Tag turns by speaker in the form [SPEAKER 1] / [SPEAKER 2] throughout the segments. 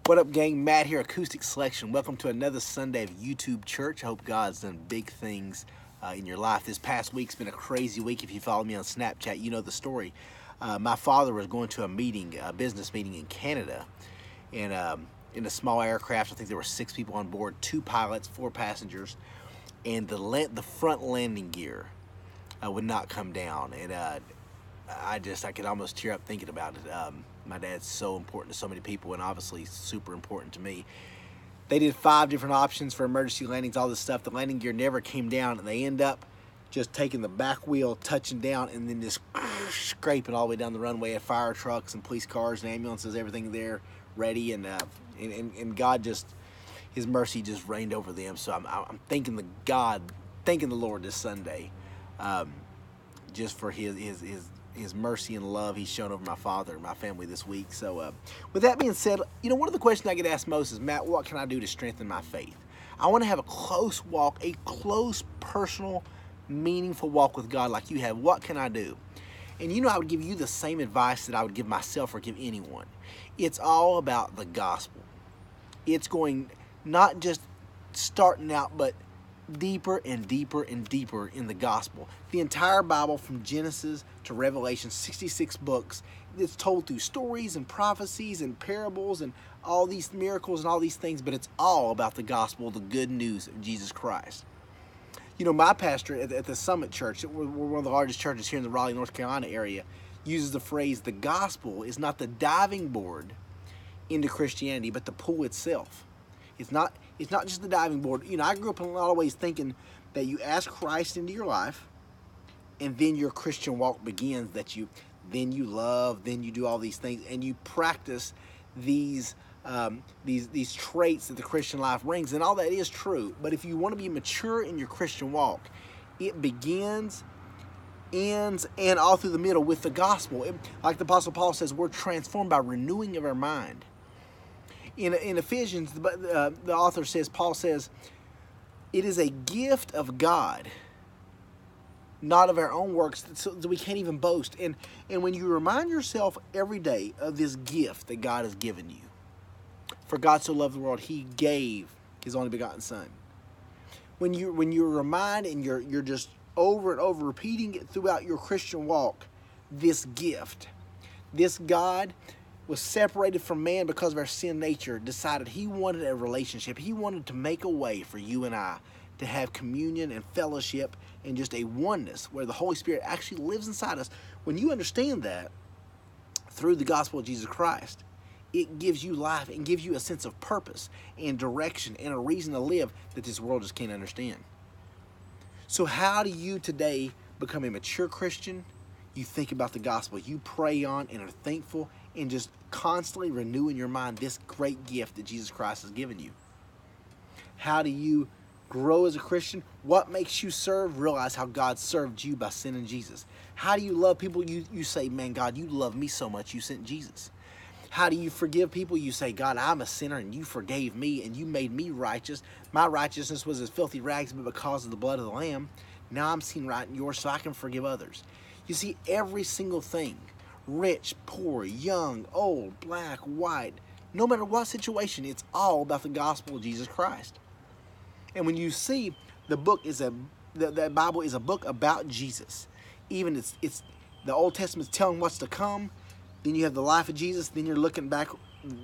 [SPEAKER 1] What up, gang? Matt here, Acoustic Selection. Welcome to another Sunday of YouTube Church. I hope God's done big things in your life. This past week's been a crazy week. If you follow me on Snapchat, you know the story. My father was going to a business meeting in Canada, and in a small aircraft. I think there were 6 people on board, 2 pilots, 4 passengers, and the front landing gear would not come down. And I could almost tear up thinking about it. My dad's so important to so many people, and obviously super important to me. They did 5 different options for emergency landings, all this stuff. The landing gear never came down, and they end up just taking the back wheel, touching down, and then just scraping all the way down the runway. At fire trucks and police cars and ambulances, everything there ready, and God just, His mercy just reigned over them. So I'm thanking the Lord this Sunday, just for His mercy and love He's shown over my father and my family this week. So with that being said, one of the questions I get asked most is, Matt, what can I do to strengthen my faith? I want to have a close walk, a close, personal, meaningful walk with God like you have. What can I do? And I would give you the same advice that I would give myself or give anyone. It's all about the gospel. It's going not just starting out, but deeper and deeper and deeper in the gospel. The entire Bible from Genesis to Revelation, 66 books, it's told through stories and prophecies and parables and all these miracles and all these things, but it's all about the gospel, the good news of Jesus Christ. My pastor at the Summit Church, we're one of the largest churches here in the Raleigh, North Carolina area, uses the phrase, the gospel is not the diving board into Christianity, but the pool itself. It's not just the diving board. I grew up in a lot of ways thinking that you ask Christ into your life, and then your Christian walk begins, then you love, then you do all these things, and you practice these traits that the Christian life brings, and all that is true. But if you want to be mature in your Christian walk, it begins, ends, and all through the middle with the gospel. Like the Apostle Paul says, we're transformed by renewing of our mind. In Ephesians, the author says, Paul says, it is a gift of God, not of our own works, so that we can't even boast. And when you remind yourself every day of this gift that God has given you, for God so loved the world, He gave His only begotten Son. When you remind and you're just over and over repeating it throughout your Christian walk, this gift, this God was separated from man because of our sin nature, decided He wanted a relationship. He wanted to make a way for you and I to have communion and fellowship and just a oneness where the Holy Spirit actually lives inside us. When you understand that through the gospel of Jesus Christ, it gives you life and gives you a sense of purpose and direction and a reason to live that this world just can't understand. So how do you today become a mature Christian? You think about the gospel, you pray on and are thankful and just constantly renew in your mind this great gift that Jesus Christ has given you. How do you grow as a Christian? What makes you serve? Realize how God served you by sending Jesus. How do you love people? You say, man, God, you love me so much, you sent Jesus. How do you forgive people? You say, God, I'm a sinner and you forgave me and you made me righteous. My righteousness was as filthy rags, but because of the blood of the Lamb, now I'm seen right in yours so I can forgive others. You see, every single thing, rich, poor, young, old, black, white, no matter what situation, it's all about the gospel of Jesus Christ. And when you see the Bible is a book about Jesus, even it's the Old Testament's telling what's to come, then you have the life of Jesus, then you're looking back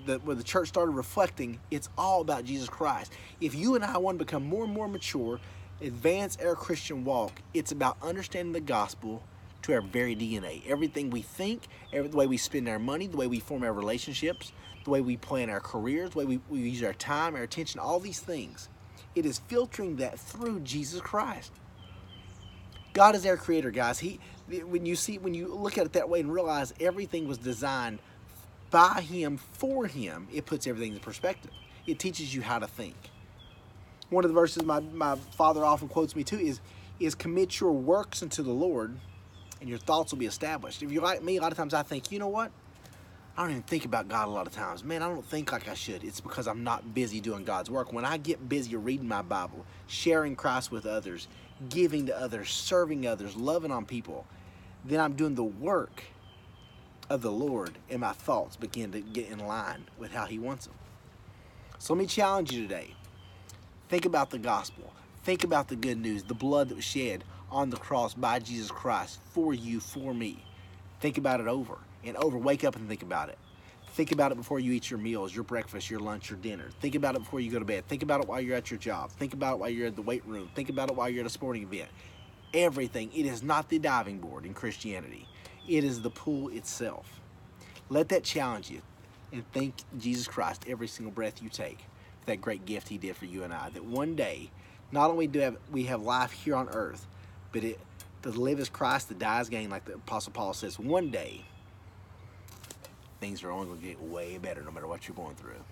[SPEAKER 1] where the church started reflecting, it's all about Jesus Christ. If you and I want to become more and more mature, advance our Christian walk, it's about understanding the gospel to our very DNA. Everything we think, the way we spend our money, the way we form our relationships, the way we plan our careers, the way we use our time, our attention, all these things. It is filtering that through Jesus Christ. God is our creator, guys. When you look at it that way and realize everything was designed by Him, for Him, it puts everything in perspective. It teaches you how to think. One of the verses my father often quotes me too is commit your works unto the Lord, and your thoughts will be established. If you're like me, a lot of times I think, you know what? I don't even think about God a lot of times. Man, I don't think like I should. It's because I'm not busy doing God's work. When I get busy reading my Bible, sharing Christ with others, giving to others, serving others, loving on people, then I'm doing the work of the Lord, and my thoughts begin to get in line with how He wants them. So let me challenge you today. Think about the gospel. Think about the good news, the blood that was shed on the cross by Jesus Christ for you, for me. Think about it over and over. Wake up and think about it. Think about it before you eat your meals, your breakfast, your lunch, your dinner. Think about it before you go to bed. Think about it while you're at your job. Think about it while you're at the weight room. Think about it while you're at a sporting event. Everything. It is not the diving board in Christianity. It is the pool itself. Let that challenge you, and thank Jesus Christ every single breath you take for that great gift he did for you and I. That one day, not only do we have life here on earth, but to live as Christ, to die as gain, like the Apostle Paul says. One day, things are only going to get way better no matter what you're going through.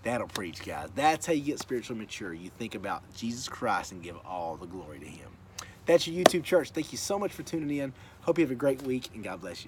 [SPEAKER 1] That'll preach, guys. That's how you get spiritually mature. You think about Jesus Christ and give all the glory to him. That's your YouTube church. Thank you so much for tuning in. Hope you have a great week, and God bless you.